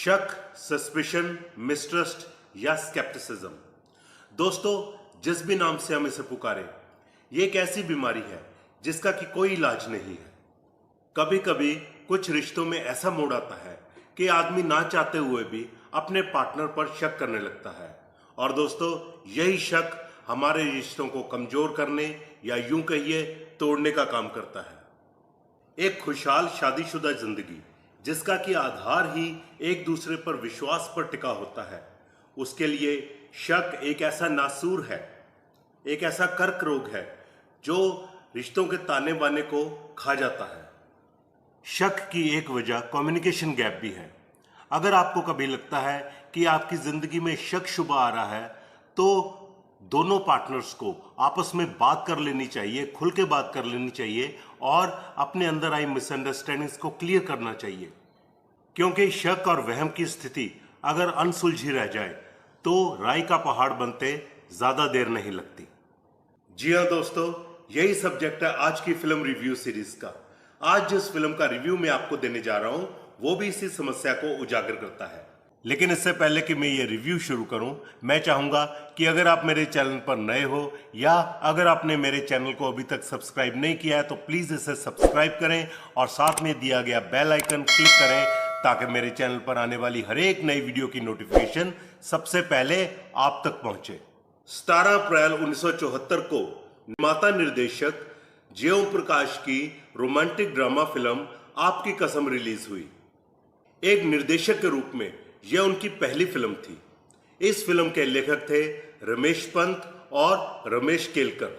शक, suspicion, mistrust या scepticism. दोस्तों, जिस भी नाम से हम इसे पुकारें, ये एक ऐसी बीमारी है जिसका कि कोई इलाज नहीं है। कभी कभी कुछ रिश्तों में ऐसा मोड़ आता है कि आदमी ना चाहते हुए भी अपने पार्टनर पर शक करने लगता है। और दोस्तों, यही शक हमारे रिश्तों को कमजोर करने या यूं कहिए तोड़ने का काम करता है। एक खुशहाल शादीशुदा जिंदगी जिसका कि आधार ही एक दूसरे पर विश्वास पर टिका होता है, उसके लिए शक एक ऐसा नासूर है, एक ऐसा कर्क रोग है जो रिश्तों के ताने बाने को खा जाता है। शक की एक वजह कम्युनिकेशन गैप भी है। अगर आपको कभी लगता है कि आपकी जिंदगी में शक शुबा आ रहा है, तो दोनों पार्टनर्स को आपस में बात कर लेनी चाहिए, खुल के बात कर लेनी चाहिए और अपने अंदर आई मिसअंडरस्टैंडिंग्स को क्लियर करना चाहिए। क्योंकि शक और वहम की स्थिति अगर अनसुलझी रह जाए तो राई का पहाड़ बनते ज्यादा देर नहीं लगती। जी हाँ दोस्तों, यही सब्जेक्ट है आज की फिल्म रिव्यू सीरीज का। आज जिस फिल्म का रिव्यू मैं आपको देने जा रहा हूं वो भी इसी समस्या को उजागर करता है। लेकिन इससे पहले कि मैं ये रिव्यू शुरू करूं, मैं चाहूंगा कि अगर आप मेरे चैनल पर नए हो या अगर आपने मेरे चैनल को अभी तक सब्सक्राइब नहीं किया है तो प्लीज इसे सब्सक्राइब करें और साथ में दिया गया बेल आइकन क्लिक करें ताकि मेरे चैनल पर आने वाली हर एक नई वीडियो की नोटिफिकेशन सबसे पहले आप तक पहुंचे। 17 अप्रैल 1974 को निर्माता निर्देशक ज्यों प्रकाश की रोमांटिक ड्रामा फिल्म आपकी कसम रिलीज हुई। एक निर्देशक के रूप में यह उनकी पहली फिल्म थी। इस फिल्म के लेखक थे रमेश पंत और रमेश केलकर।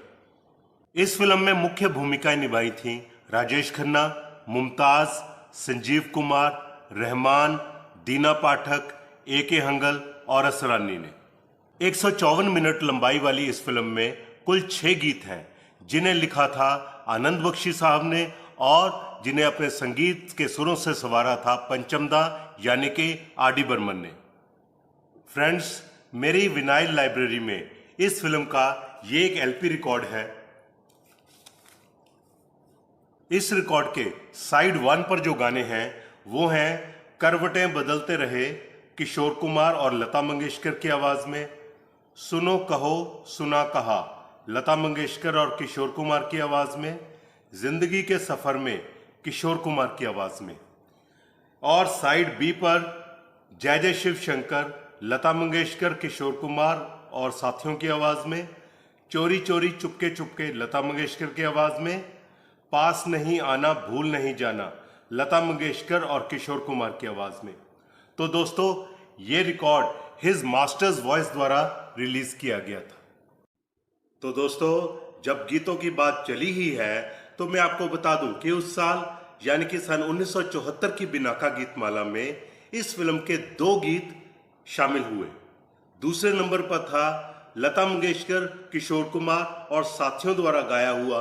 इस फिल्म में मुख्य भूमिकाएं निभाई थीं राजेश खन्ना, मुमताज, संजीव कुमार, रहमान, दीना पाठक, ए.के. हंगल और असरानी ने। 154 मिनट लंबाई वाली इस फिल्म में कुल 6 गीत हैं जिन्हें लिखा था आनंद बख्शी साहब ने और जिन्हें अपने संगीत के सुरों से संवारा था पंचमदा यानी कि आर.डी. बर्मन ने। फ्रेंड्स, मेरी विनाइल लाइब्रेरी में इस फिल्म का ये एक एलपी रिकॉर्ड है। इस रिकॉर्ड के साइड 1 पर जो गाने हैं वो हैं करवटें बदलते रहे किशोर कुमार और लता मंगेशकर की आवाज में, सुनो कहो सुना कहा लता मंगेशकर और किशोर कुमार की आवाज में, जिंदगी के सफर में किशोर कुमार की आवाज में, और साइड बी पर जय जय शिव शंकर, लता मंगेशकर, किशोर कुमार और साथियों की आवाज में, चोरी चोरी चुपके चुपके लता मंगेशकर की आवाज में, पास नहीं आना भूल नहीं जाना लता मंगेशकर और किशोर कुमार की आवाज में। तो दोस्तों, ये रिकॉर्ड हिज मास्टर्स वॉइस द्वारा रिलीज किया गया था। तो दोस्तों, जब गीतों की बात चली ही है तो मैं आपको बता दूं कि उस साल यानी कि सन 1974 की बिनाका गीतमाला में इस फिल्म के 2 गीत शामिल हुए। दूसरे नंबर पर था लता मंगेशकर, किशोर कुमार और साथियों द्वारा गाया हुआ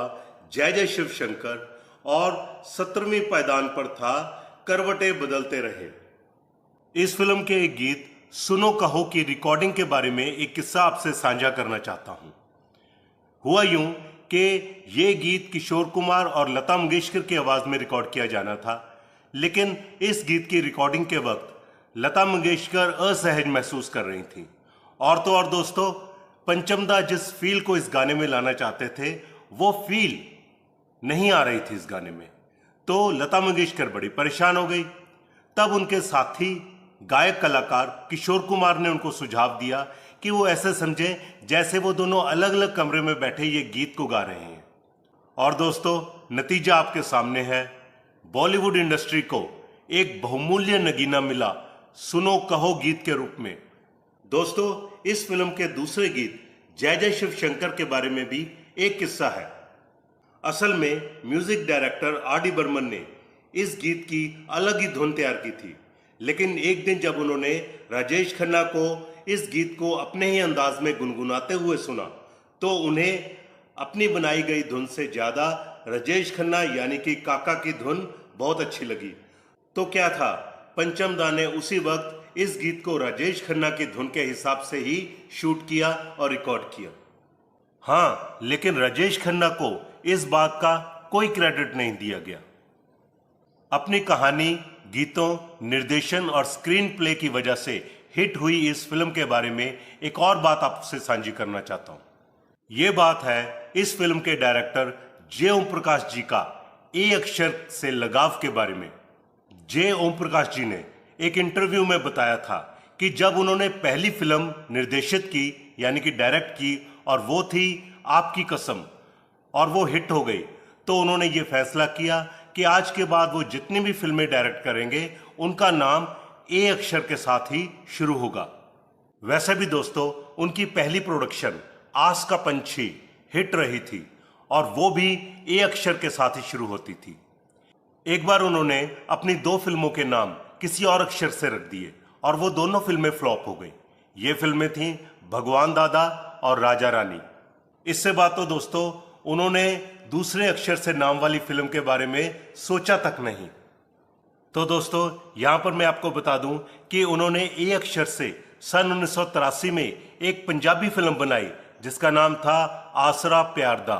जय जय शिव शंकर, और 17वीं पायदान पर था करवटें बदलते रहे। इस फिल्म के एक गीत सुनो कहो की रिकॉर्डिंग के बारे में एक किस्सा आपसे साझा करना चाहता हूं। हुआ यूं कि ये गीत किशोर कुमार और लता मंगेशकर की आवाज में रिकॉर्ड किया जाना था, लेकिन इस गीत की रिकॉर्डिंग के वक्त लता मंगेशकर असहज महसूस कर रही थी। और तो और दोस्तों, पंचमदा जिस फील को इस गाने में लाना चाहते थे वो फील नहीं आ रही थी इस गाने में। तो लता मंगेशकर बड़ी परेशान हो गई। तब उनके साथी गायक कलाकार किशोर कुमार ने उनको सुझाव दिया कि वो ऐसे समझें जैसे वो दोनों अलग अलग कमरे में बैठे ये गीत को गा रहे हैं। और दोस्तों, नतीजा आपके सामने है। बॉलीवुड इंडस्ट्री को एक बहुमूल्य नगीना मिला सुनो कहो गीत के रूप में। दोस्तों, इस फिल्म के दूसरे गीत जय जय शिव शंकर के बारे में भी एक किस्सा है। असल में म्यूजिक डायरेक्टर आर.डी. बर्मन ने इस गीत की अलग ही धुन तैयार की थी, लेकिन एक दिन जब उन्होंने राजेश खन्ना को इस गीत को अपने ही अंदाज में गुनगुनाते हुए सुना तो उन्हें अपनी बनाई गई धुन से ज्यादा राजेश खन्ना यानी कि काका की धुन बहुत अच्छी लगी। तो क्या था, पंचमदा ने उसी वक्त इस गीत को राजेश खन्ना की धुन के हिसाब से ही शूट किया और रिकॉर्ड किया। हाँ, लेकिन राजेश खन्ना को इस बात का कोई क्रेडिट नहीं दिया गया। अपनी कहानी गीतों, निर्देशन और स्क्रीन प्ले की वजह से हिट हुई इस फिल्म के बारे में एक और बात आपसे साझी करना चाहता हूं। ये बात है इस फिल्म के डायरेक्टर जे ओम प्रकाश जी का ए अक्षर से लगाव के बारे में। जे ओम प्रकाश जी ने एक इंटरव्यू में बताया था कि जब उन्होंने पहली फिल्म निर्देशित की यानी कि डायरेक्ट की और वो थी आपकी कसम और वो हिट हो गई, तो उन्होंने ये फैसला किया कि आज के बाद वो जितनी भी फिल्में डायरेक्ट करेंगे उनका नाम ए अक्षर के साथ ही शुरू होगा। वैसे भी दोस्तों, उनकी पहली प्रोडक्शन आस का पंछी हिट रही थी और वो भी ए अक्षर के साथ ही शुरू होती थी। एक बार उन्होंने अपनी 2 फिल्मों के नाम किसी और अक्षर से रख दिए और वो दोनों फिल्में फ्लॉप हो गई। ये फिल्में थीं भगवान दादा और राजा रानी। इससे बात तो दोस्तों, उन्होंने दूसरे अक्षर से नाम वाली फिल्म के बारे में सोचा तक नहीं। तो दोस्तों, यहां पर मैं आपको बता दूं कि उन्होंने ए अक्षर से सन 1983 में एक पंजाबी फिल्म बनाई जिसका नाम था आसरा प्यार दा।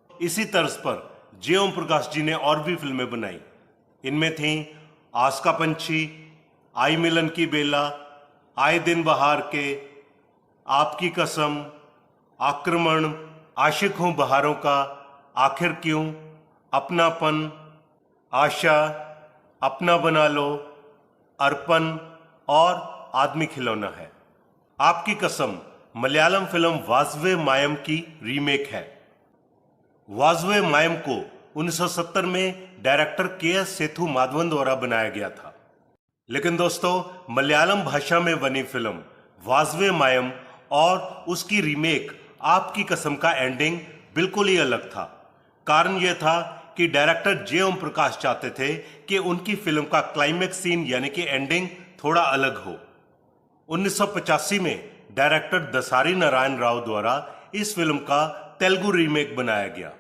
इसी तर्ज पर जे ओम प्रकाश जी ने और भी फिल्में बनाई। इनमें थीं आस का पंछी, आई मिलन की बेला, आए दिन बहार के, आपकी कसम, आक्रमण, आशिक हूं बहारों का, आखिर क्यों, अपनापन, आशा, अपना बना लो, अर्पण और आदमी खिलौना है। आपकी कसम मलयालम फिल्म वाजवे मायम की रीमेक है। वाजवे मायम को 1970 में डायरेक्टर के.एस. सेथु माधवन द्वारा बनाया गया था। लेकिन दोस्तों, मलयालम भाषा में बनी फिल्म वाजवे मायम और उसकी रीमेक आपकी कसम का एंडिंग बिल्कुल ही अलग था। कारण यह था कि डायरेक्टर जे ओम प्रकाश चाहते थे कि उनकी फिल्म का क्लाइमेक्स सीन यानी कि एंडिंग थोड़ा अलग हो। 1985 में डायरेक्टर दसारी नारायण राव द्वारा इस फिल्म का तेलुगु रीमेक बनाया गया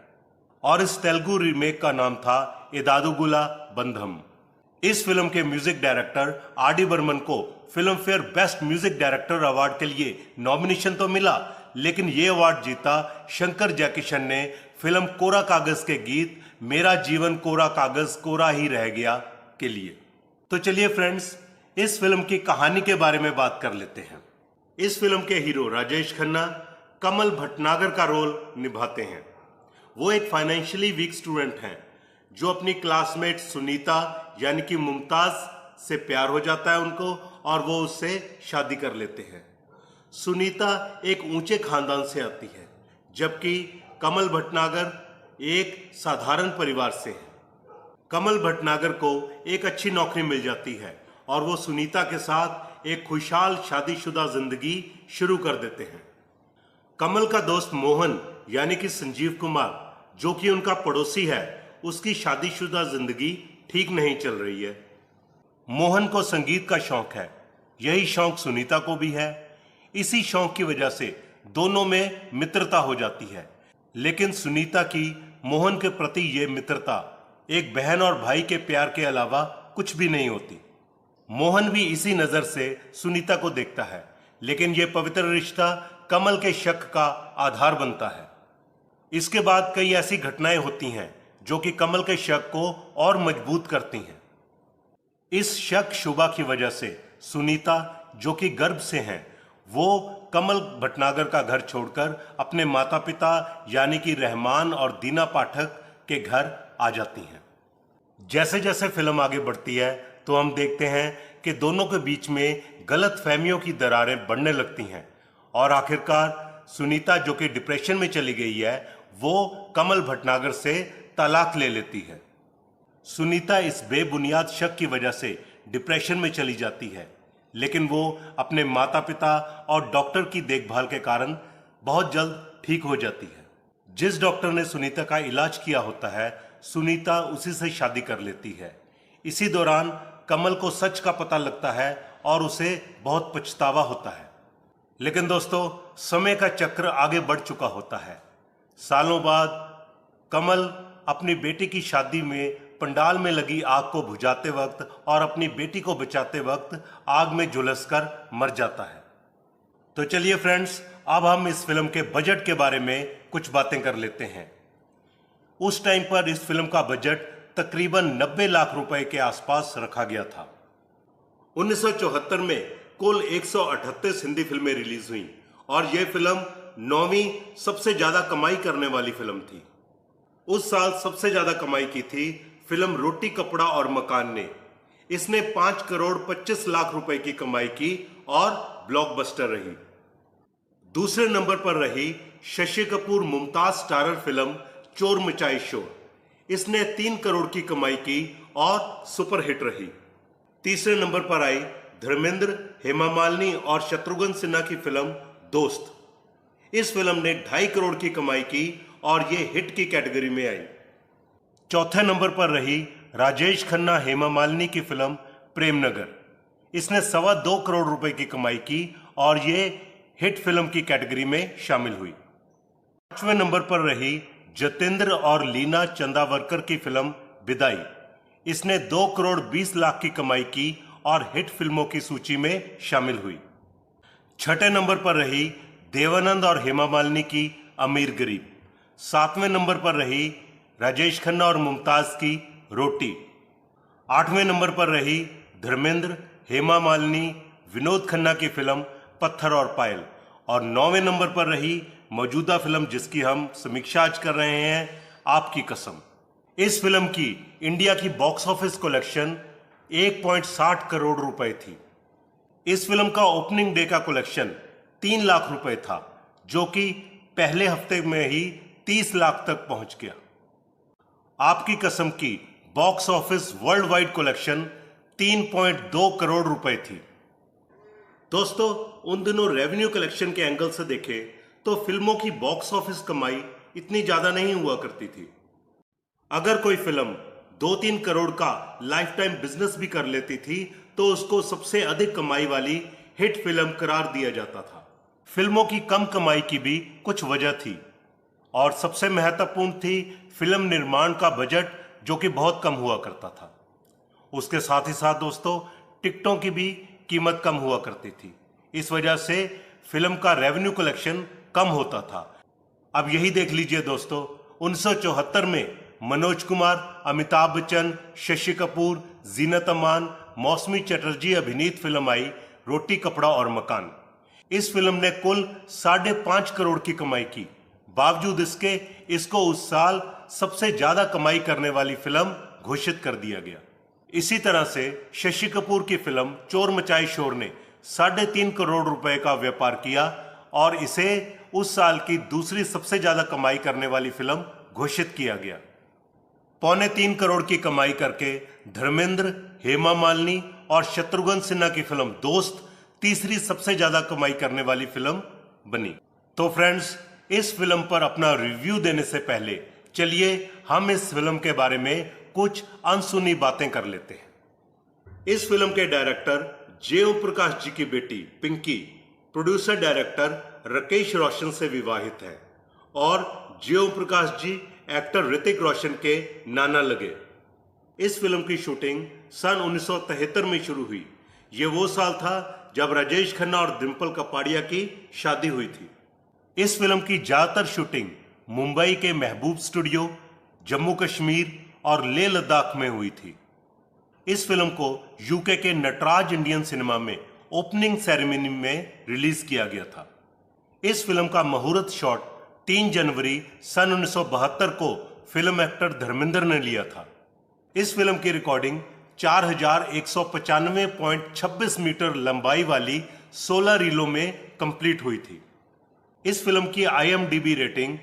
और इस तेलुगु रीमेक का नाम था एदादुगुला बंधम। इस फिल्म के म्यूजिक डायरेक्टर आर.डी. बर्मन को film fair best music director award के लिए नॉमिनेशन तो मिला, लेकिन ये अवार्ड जीता शंकर जयकिशन ने फिल्म कोरा कागज के गीत मेरा जीवन कोरा कागज कोरा ही रह गया के लिए। तो चलिए फ्रेंड्स, इस फिल्म की कहानी के बारे में बात कर लेते हैं। इस फिल्म के हीरो राजेश खन्ना कमल भटनागर का रोल निभाते हैं। वो एक फाइनेंशियली वीक स्टूडेंट हैं जो अपनी क्लासमेट सुनीता यानी कि मुमताज से प्यार हो जाता है उनको और वो उससे शादी कर लेते हैं। सुनीता एक ऊंचे खानदान से आती है जबकि कमल भटनागर एक साधारण परिवार से है। कमल भटनागर को एक अच्छी नौकरी मिल जाती है और वो सुनीता के साथ एक खुशहाल शादीशुदा जिंदगी शुरू कर देते हैं। कमल का दोस्त मोहन यानी कि संजीव कुमार जो कि उनका पड़ोसी है, उसकी शादीशुदा जिंदगी ठीक नहीं चल रही है। मोहन को संगीत का शौक है, यही शौक सुनीता को भी है। इसी शौक की वजह से दोनों में मित्रता हो जाती है, लेकिन सुनीता की मोहन के प्रति ये मित्रता एक बहन और भाई के प्यार के अलावा कुछ भी नहीं होती। मोहन भी इसी नजर से सुनीता को देखता है, लेकिन यह पवित्र रिश्ता कमल के शक का आधार बनता है। इसके बाद कई ऐसी घटनाएं होती हैं जो कि कमल के शक को और मजबूत करती हैं। इस शक शुबा की वजह से सुनीता जो कि गर्भ से हैं, वो कमल भटनागर का घर छोड़कर अपने माता पिता यानी कि रहमान और दीना पाठक के घर आ जाती हैं। जैसे जैसे फिल्म आगे बढ़ती है तो हम देखते हैं कि दोनों के बीच में गलत फहमियों की दरारें बढ़ने लगती हैं और आखिरकार सुनीता जो कि डिप्रेशन में चली गई है, वो कमल भटनागर से तलाक ले लेती है। सुनीता इस बेबुनियाद शक की वजह से डिप्रेशन में चली जाती है, लेकिन वो अपने माता पिता और डॉक्टर की देखभाल के कारण बहुत जल्द ठीक हो जाती है। जिस डॉक्टर ने सुनीता का इलाज किया होता है, सुनीता उसी से शादी कर लेती है। इसी दौरान कमल को सच का पता लगता है और उसे बहुत पछतावा होता है। लेकिन दोस्तों, समय का चक्र आगे बढ़ चुका होता है। सालों बाद कमल अपनी बेटी की शादी में पंडाल में लगी आग को बुझाते वक्त और अपनी बेटी को बचाते वक्त आग में झुलसकर मर जाता है। तो चलिए फ्रेंड्स, अब हम इस फिल्म के बजट के बारे में कुछ बातें कर लेते हैं। उस टाइम पर इस फिल्म का बजट तकरीबन 90 लाख रुपए के आसपास रखा गया था। 1974 में कुल 138 हिंदी फिल्में रिलीज हुई और यह फिल्म 9वीं सबसे ज्यादा कमाई करने वाली फिल्म थी। उस साल सबसे ज्यादा कमाई की थी फिल्म रोटी कपड़ा और मकान ने। इसने 5 करोड़ 25 लाख रुपए की कमाई की और ब्लॉकबस्टर रही। दूसरे नंबर पर रही शशि कपूर मुमताज स्टारर फिल्म चोर मचाई शोर। इसने 3 करोड़ की कमाई की और सुपरहिट रही। तीसरे नंबर पर आई धर्मेंद्र, हेमा मालिनी और शत्रुघ्न सिन्हा की फिल्म दोस्त। इस फिल्म ने 2.5 करोड़ की कमाई की और ये हिट की कैटेगरी में आई। चौथे नंबर पर रही राजेश खन्ना, हेमा मालिनी की फिल्म प्रेमनगर। इसने 2.25 करोड़ रुपए की कमाई की और ये हिट फिल्म की कैटेगरी में शामिल हुई। पांचवें नंबर पर रही जतेंद्र और लीना चंदावरकर की फिल्म विदाई। इसने 2 करोड़ 20 लाख की कमाई की और हिट फिल्मों की सूची में शामिल हुई। छठे नंबर पर रही देवानंद और हेमा मालिनी की अमीर गरीब। सातवें नंबर पर रही राजेश खन्ना और मुमताज की रोटी। आठवें नंबर पर रही धर्मेंद्र, हेमा मालिनी, विनोद खन्ना की फिल्म पत्थर और पायल। और 9वें नंबर पर रही मौजूदा फिल्म जिसकी हम समीक्षा आज कर रहे हैं, आपकी कसम। इस फिल्म की इंडिया की बॉक्स ऑफिस कलेक्शन 1.60 करोड़ रुपए थी। इस फिल्म का ओपनिंग डे का कलेक्शन 3 लाख रुपए था, जो कि पहले हफ्ते में ही 30 लाख तक पहुंच गया। आपकी कसम की box office world wide collection 3.2 crore रुपए थी। दोस्तों, उन दिनों रेवेन्यू कलेक्शन के एंगल से देखें तो फिल्मों की बॉक्स ऑफिस कमाई इतनी ज्यादा नहीं हुआ करती थी। अगर कोई फिल्म 2-3 करोड़ का लाइफ टाइम बिजनेस भी कर लेती थी तो उसको सबसे अधिक कमाई वाली हिट फिल्म करार दिया जाता था। फिल्मों की कम कमाई की भी कुछ वजह थी और सबसे महत्वपूर्ण थी फिल्म निर्माण का बजट, जो कि बहुत कम हुआ करता था। उसके साथ ही साथ दोस्तों, टिकटों की भी कीमत कम हुआ करती थी। इस वजह से फिल्म का रेवेन्यू कलेक्शन कम होता था। अब यही देख लीजिए दोस्तों, 1974 में मनोज कुमार, अमिताभ बच्चन, शशि कपूर, जीनत अमान, मौसमी चटर्जी अभिनीत फिल्म आई रोटी कपड़ा और मकान। इस फिल्म ने कुल 5.5 करोड़ की कमाई की। बावजूद इसके इसको उस साल सबसे ज्यादा कमाई करने वाली फिल्म घोषित कर दिया गया। इसी तरह से शशि कपूर की फिल्म चोर मचाई शोर ने 3.5 करोड़ रुपए का व्यापार किया और इसे उस साल की दूसरी सबसे ज्यादा कमाई करने वाली फिल्म घोषित किया गया। 2.25 करोड़ की कमाई करके धर्मेंद्र, हेमा मालिनी और शत्रुघ्न सिन्हा की फिल्म दोस्त तीसरी सबसे ज्यादा कमाई करने वाली फिल्म बनी। तो फ्रेंड्स, इस फिल्म पर अपना रिव्यू देने से पहले चलिए हम इस फिल्म के बारे में कुछ अनसुनी बातें कर लेते हैं। इस फिल्म के डायरेक्टर जे ओम प्रकाश जी की बेटी पिंकी प्रोड्यूसर डायरेक्टर राकेश रोशन से विवाहित है और जे ओम प्रकाश जी एक्टर ऋतिक रोशन के नाना लगे। इस फिल्म की शूटिंग सन 1973 में शुरू हुई। ये वो साल था जब राजेश खन्ना और डिंपल कपाड़िया की शादी हुई थी। इस फिल्म की ज्यादातर शूटिंग मुंबई के महबूब स्टूडियो, जम्मू कश्मीर और लेह लद्दाख में हुई थी। इस फिल्म को यूके के नटराज इंडियन सिनेमा में ओपनिंग सेरेमनी में रिलीज किया गया था। इस फिल्म का मुहूर्त शॉट 3 जनवरी सन 1972 को फिल्म एक्टर धर्मेंद्र ने लिया था। इस फिल्म की रिकॉर्डिंग 4195.26 मीटर लंबाई वाली 16 रीलों में कंप्लीट हुई थी। इस फिल्म की IMDb रेटिंग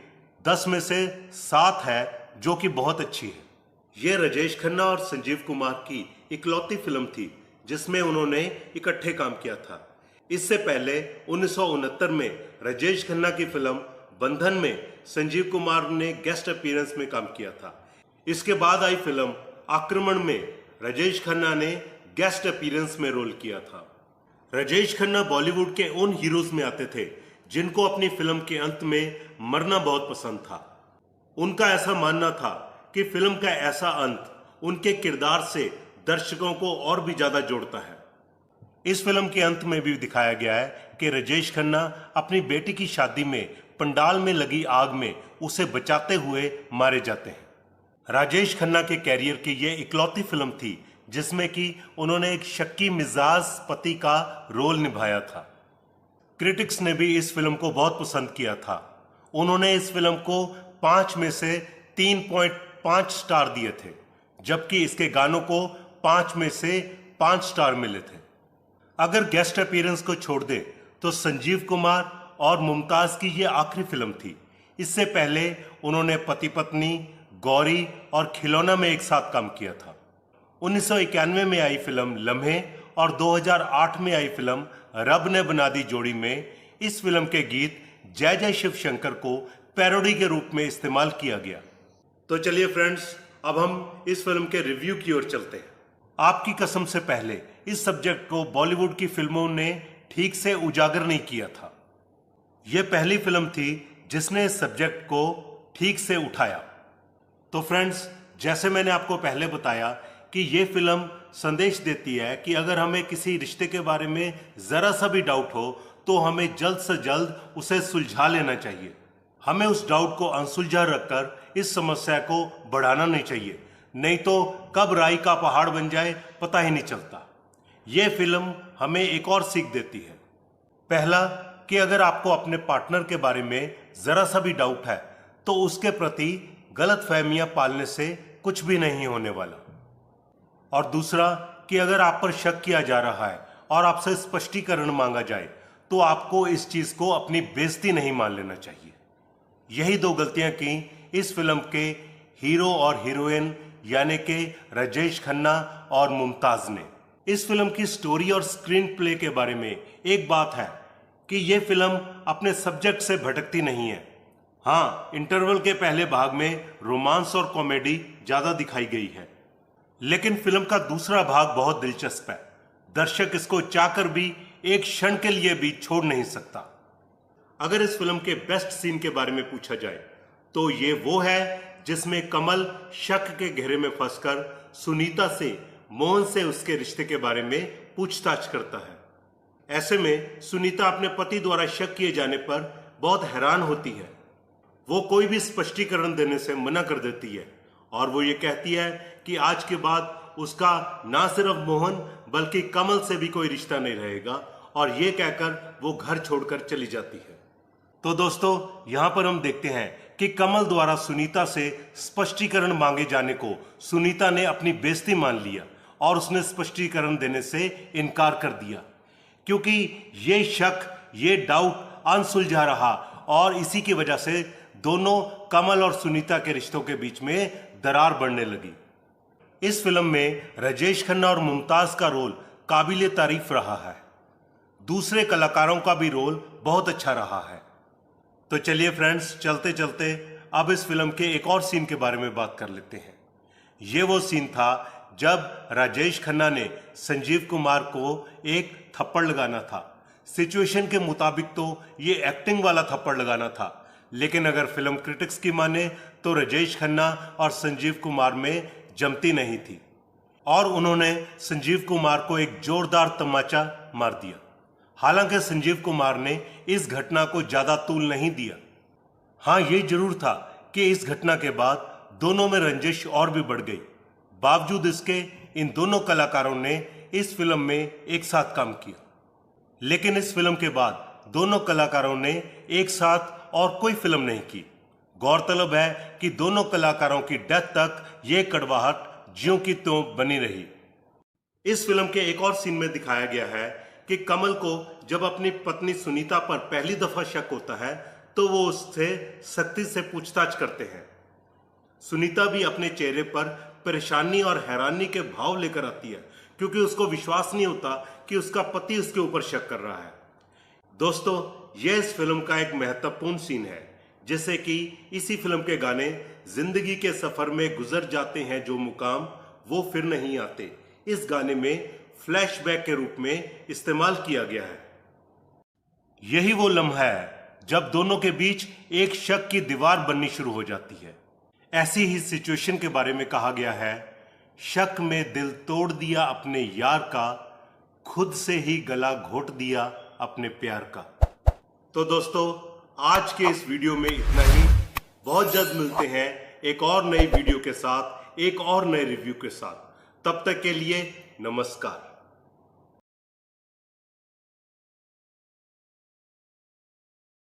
10 में से 7 है, जो कि बहुत अच्छी है। यह राजेश खन्ना और संजीव कुमार की इकलौती फिल्म थी जिसमें उन्होंने इकट्ठे काम किया था। इससे पहले 1969 में राजेश खन्ना की फिल्म बंधन में संजीव कुमार ने गेस्ट अपीयरेंस में काम किया था। इसके बाद आई फिल्म आक्रमण में राजेश खन्ना ने गेस्ट अपीयरेंस में रोल किया था। राजेश खन्ना बॉलीवुड के उन हीरोज में आते थे जिनको अपनी फिल्म के अंत में मरना बहुत पसंद था। उनका ऐसा मानना था कि फिल्म का ऐसा अंत उनके किरदार से दर्शकों को और भी ज्यादा जोड़ता है। इस फिल्म के अंत में भी दिखाया गया है कि राजेश खन्ना अपनी बेटी की शादी में पंडाल में लगी आग में उसे बचाते हुए मारे जाते हैं। राजेश खन्ना के कैरियर की ये इकलौती फिल्म थी जिसमें कि उन्होंने एक शक्की मिजाज पति का रोल निभाया था। क्रिटिक्स ने भी इस फिल्म को बहुत पसंद किया था। उन्होंने इस फिल्म को 5 में से 3.5 स्टार दिए थे, जबकि इसके गानों को 5 में से 5 स्टार मिले थे। अगर गेस्ट अपीयरेंस को छोड़ दे तो संजीव कुमार और मुमताज की ये आखिरी फिल्म थी। इससे पहले उन्होंने पति पत्नी, गौरी और खिलौना में एक साथ काम किया था। 1991 में आई फिल्म लम्हे और 2008 में आई फिल्म रब ने बना दी जोड़ी में इस फिल्म के गीत जय जय शिव शंकर को पैरोडी के रूप में इस्तेमाल किया गया। तो चलिए फ्रेंड्स, अब हम इस फिल्म के रिव्यू की ओर चलते हैं। आपकी कसम से पहले इस सब्जेक्ट को बॉलीवुड की फिल्मों ने ठीक से उजागर नहीं किया था। यह पहली फिल्म थी जिसने इस सब्जेक्ट को ठीक से उठाया। तो फ्रेंड्स, जैसे मैंने आपको पहले बताया कि यह फिल्म संदेश देती है कि अगर हमें किसी रिश्ते के बारे में जरा सा भी डाउट हो तो हमें जल्द से जल्द उसे सुलझा लेना चाहिए। हमें उस डाउट को अनसुलझा रखकर इस समस्या को बढ़ाना नहीं चाहिए, नहीं तो कब राई का पहाड़ बन जाए पता ही नहीं चलता। यह फिल्म हमें एक और सीख देती है। पहला, कि अगर आपको अपने पार्टनर के बारे में जरा सा भी डाउट है तो उसके प्रति गलत फहमियां पालने से कुछ भी नहीं होने वाला। और दूसरा, कि अगर आप पर शक किया जा रहा है और आपसे स्पष्टीकरण मांगा जाए तो आपको इस चीज को अपनी बेइज्जती नहीं मान लेना चाहिए। यही 2 गलतियां की इस फिल्म के हीरो और हीरोइन यानी कि राजेश खन्ना और मुमताज ने। इस फिल्म की स्टोरी और स्क्रीन प्ले के बारे में एक बात है कि यह फिल्म अपने सब्जेक्ट से भटकती नहीं है। हाँ, इंटरवल के पहले भाग में रोमांस और कॉमेडी ज्यादा दिखाई गई है, लेकिन फिल्म का दूसरा भाग बहुत दिलचस्प है। दर्शक इसको चाहकर भी एक क्षण के लिए भी छोड़ नहीं सकता। अगर इस फिल्म के बेस्ट सीन के बारे में पूछा जाए तो ये वो है जिसमें कमल शक के घेरे में फंसकर सुनीता से, मोहन से उसके रिश्ते के बारे में पूछताछ करता है। ऐसे में सुनीता अपने पति द्वारा शक किए जाने पर बहुत हैरान होती है। वो कोई भी स्पष्टीकरण देने से मना कर देती है और वो ये कहती है कि आज के बाद उसका ना सिर्फ मोहन बल्कि कमल से भी कोई रिश्ता नहीं रहेगा, और ये कहकर वो घर छोड़कर चली जाती है। तो दोस्तों, यहां पर हम देखते हैं कि कमल द्वारा सुनीता से स्पष्टीकरण मांगे जाने को सुनीता ने अपनी बेइज्जती मान लिया और उसने स्पष्टीकरण देने से इनकार कर दिया, क्योंकि ये शक, ये डाउट अनसुलझा रहा और इसी की वजह से दोनों कमल और सुनीता के रिश्तों के बीच में दरार बढ़ने लगी। इस फिल्म में राजेश खन्ना और मुमताज का रोल काबिले तारीफ रहा है। दूसरे कलाकारों का भी रोल बहुत अच्छा रहा है। तो चलिए फ्रेंड्स, चलते चलते अब इस फिल्म के एक और सीन के बारे में बात कर लेते हैं। ये वो सीन था जब राजेश खन्ना ने संजीव कुमार को एक थप्पड़ लगाना था। सिचुएशन के मुताबिक तो ये एक्टिंग वाला थप्पड़ लगाना था, लेकिन अगर फिल्म क्रिटिक्स की माने तो राजेश खन्ना और संजीव कुमार में जमती नहीं थी और उन्होंने संजीव कुमार को एक जोरदार तमाचा मार दिया। हालांकि संजीव कुमार ने इस घटना को ज्यादा तूल नहीं दिया। हाँ, ये जरूर था कि इस घटना के बाद दोनों में रंजिश और भी बढ़ गई। बावजूद इसके इन दोनों कलाकारों ने इस फिल्म में एक साथ काम किया, लेकिन इस फिल्म के बाद दोनों कलाकारों ने एक साथ और कोई फिल्म नहीं की। गौरतलब है कि दोनों कलाकारों की डेथ तक ये कड़वाहट ज्यों की त्यों बनी रही। इस फिल्म के एक और सीन में दिखाया गया है कि कमल को जब अपनी पत्नी सुनीता पर पहली दफा शक होता है तो वो उससे सख्ती से पूछताछ करते हैं। सुनीता भी अपने चेहरे पर परेशानी और हैरानी के भाव लेकर आती है, क्योंकि उसको विश्वास नहीं होता कि उसका पति उसके ऊपर शक कर रहा है। दोस्तों, यह इस फिल्म का एक महत्वपूर्ण सीन है, जैसे कि इसी फिल्म के गाने जिंदगी के सफर में गुजर जाते हैं जो मुकाम वो फिर नहीं आते, इस गाने में फ्लैशबैक के रूप में इस्तेमाल किया गया है। यही वो लम्हा है जब दोनों के बीच एक शक की दीवार बननी शुरू हो जाती है। ऐसी ही सिचुएशन के बारे में कहा गया है, शक में दिल तोड़ दिया अपने यार का, खुद से ही गला घोट दिया अपने प्यार का। तो दोस्तों, आज के इस वीडियो में इतना ही। बहुत जल्द मिलते हैं एक और नई वीडियो के साथ, एक और नए रिव्यू के साथ। तब तक के लिए नमस्कार।